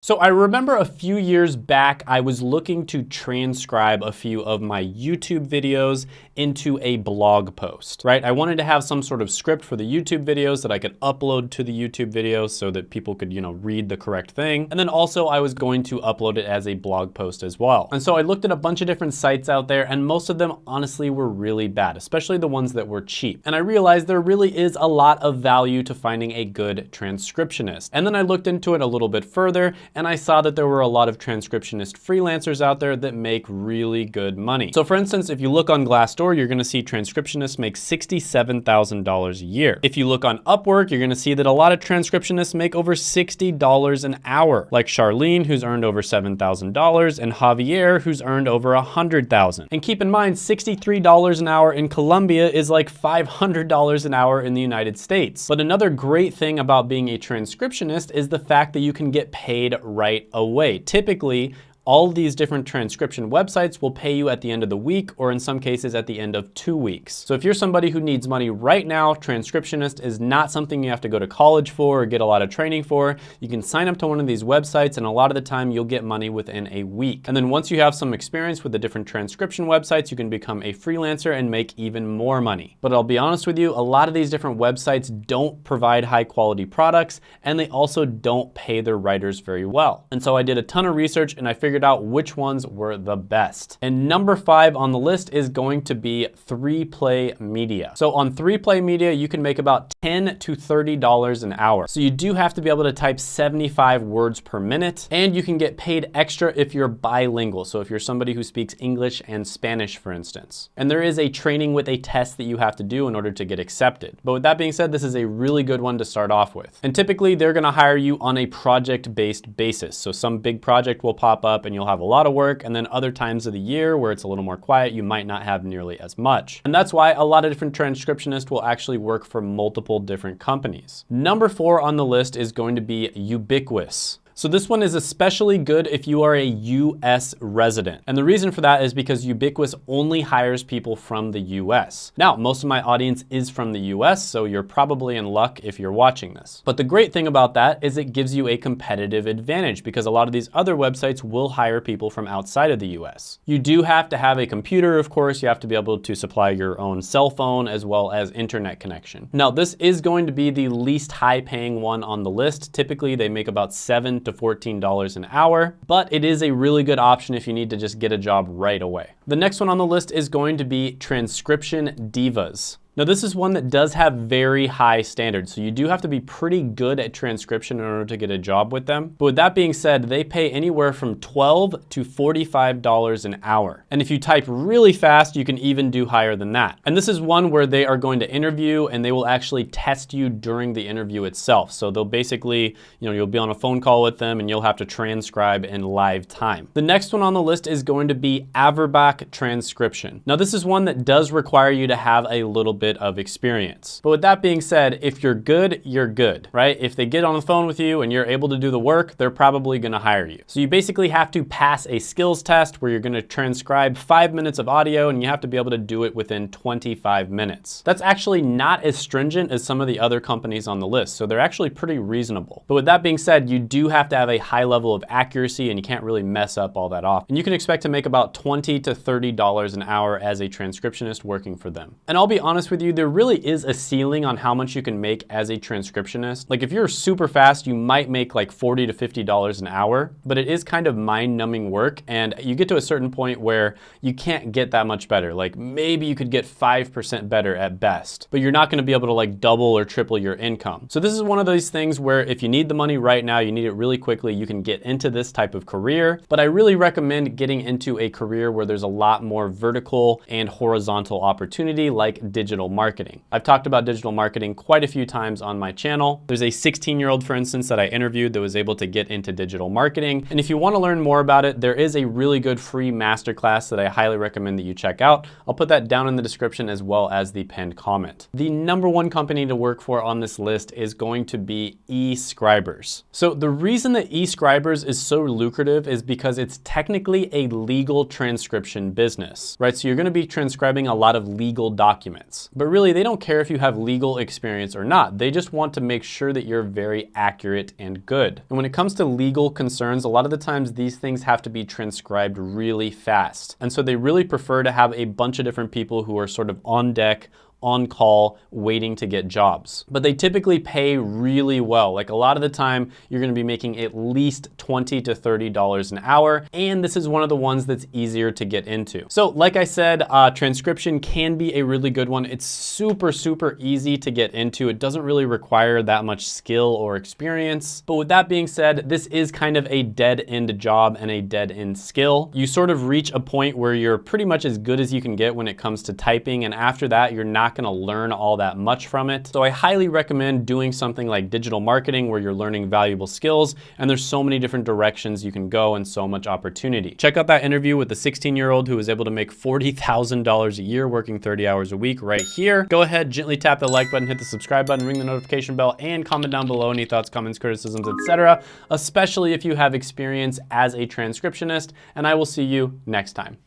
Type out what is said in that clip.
So I remember a few years back, I was looking to transcribe a few of my YouTube videos into a blog post, right? I wanted to have some sort of script for the YouTube videos that I could upload to the YouTube videos so that people could, read the correct thing. And then also I was going to upload it as a blog post as well. And so I looked at a bunch of different sites out there, and most of them honestly were really bad, especially the ones that were cheap. And I realized there really is a lot of value to finding a good transcriptionist. And then I looked into it a little bit further, and I saw that there were a lot of transcriptionist freelancers out there that make really good money. So for instance, if you look on Glassdoor, you're gonna see transcriptionists make $67,000 a year. If you look on Upwork, you're gonna see that a lot of transcriptionists make over $60 an hour, like Charlene, who's earned over $7,000, and Javier, who's earned over $100,000. And keep in mind, $63 an hour in Colombia is like $500 an hour in the United States. But another great thing about being a transcriptionist is the fact that you can get paid right away. Typically, all these different transcription websites will pay you at the end of the week, or in some cases at the end of 2 weeks. So if you're somebody who needs money right now, transcriptionist is not something you have to go to college for or get a lot of training for. You can sign up to one of these websites, and a lot of the time you'll get money within a week. And then once you have some experience with the different transcription websites, you can become a freelancer and make even more money. But I'll be honest with you, a lot of these different websites don't provide high quality products, and they also don't pay their writers very well. And so I did a ton of research, and I figured out which ones were the best. And number 5 on the list is going to be 3Play Media. So on 3Play Media, you can make about $10 to $30 an hour. So you do have to be able to type 75 words per minute, and you can get paid extra if you're bilingual. So if you're somebody who speaks English and Spanish, for instance. And there is a training with a test that you have to do in order to get accepted. But with that being said, this is a really good one to start off with. And typically they're gonna hire you on a project-based basis. So some big project will pop up and you'll have a lot of work, and then other times of the year where it's a little more quiet, you might not have nearly as much. And that's why a lot of different transcriptionists will actually work for multiple different companies. Number 4 on the list is going to be Ubiquitous. So this one is especially good if you are a US resident. And the reason for that is because Ubiquitous only hires people from the US. Now, most of my audience is from the US, so you're probably in luck if you're watching this. But the great thing about that is it gives you a competitive advantage, because a lot of these other websites will hire people from outside of the US. You do have to have a computer, of course. You have to be able to supply your own cell phone as well as internet connection. Now, this is going to be the least high paying one on the list. Typically, they make about $7 to $14 an hour, but it is a really good option if you need to just get a job right away. The next one on the list is going to be Transcription Divas. Now this is one that does have very high standards, so you do have to be pretty good at transcription in order to get a job with them. But with that being said, they pay anywhere from $12 to $45 an hour. And if you type really fast, you can even do higher than that. And this is one where they are going to interview, and they will actually test you during the interview itself. So they'll basically, you'll be on a phone call with them and you'll have to transcribe in live time. The next one on the list is going to be Averbach Transcription. Now this is one that does require you to have a little bit of experience. But with that being said, if you're good, you're good, right? If they get on the phone with you and you're able to do the work, they're probably gonna hire you. So you basically have to pass a skills test where you're gonna transcribe 5 minutes of audio, and you have to be able to do it within 25 minutes. That's actually not as stringent as some of the other companies on the list, so they're actually pretty reasonable. But with that being said, you do have to have a high level of accuracy, and you can't really mess up all that often. And you can expect to make about $20 to $30 an hour as a transcriptionist working for them. And I'll be honest with you, there really is a ceiling on how much you can make as a transcriptionist. Like if you're super fast, you might make like $40 to $50 an hour, but it is kind of mind-numbing work, and you get to a certain point where you can't get that much better. Like maybe you could get 5% better at best, but you're not gonna be able to like double or triple your income. So this is one of those things where if you need the money right now, you need it really quickly, you can get into this type of career. But I really recommend getting into a career where there's a lot more vertical and horizontal opportunity, like digital marketing. I've talked about digital marketing quite a few times on my channel. There's a 16-year-old, for instance, that I interviewed that was able to get into digital marketing. And if you want to learn more about it, there is a really good free masterclass that I highly recommend that you check out. I'll put that down in the description as well as the pinned comment. The number 1 company to work for on this list is going to be eScribers. So the reason that eScribers is so lucrative is because it's technically a legal transcription business, right? So you're going to be transcribing a lot of legal documents. experience. But really, they don't care if you have legal experience or not. They just want to make sure that you're very accurate and good. And when it comes to legal concerns, a lot of the times these things have to be transcribed really fast. And so they really prefer to have a bunch of different people who are sort of on deck, on call, waiting to get jobs. But they typically pay really well. Like a lot of the time, you're gonna be making at least $20 to $30 an hour. And this is one of the ones that's easier to get into. So like I said, transcription can be a really good one. It's super, super easy to get into. It doesn't really require that much skill or experience. But with that being said, this is kind of a dead-end job and a dead-end skill. You sort of reach a point where you're pretty much as good as you can get when it comes to typing. And after that, you're not gonna learn all that much from it. So I highly recommend doing something like digital marketing where you're learning valuable skills, and there's so many different directions you can go and so much opportunity. Check out that interview with the 16-year-old who was able to make $40,000 a year working 30 hours a week right here. Go ahead, gently tap the like button, hit the subscribe button, ring the notification bell, and comment down below any thoughts, comments, criticisms, etc., especially if you have experience as a transcriptionist, and I will see you next time.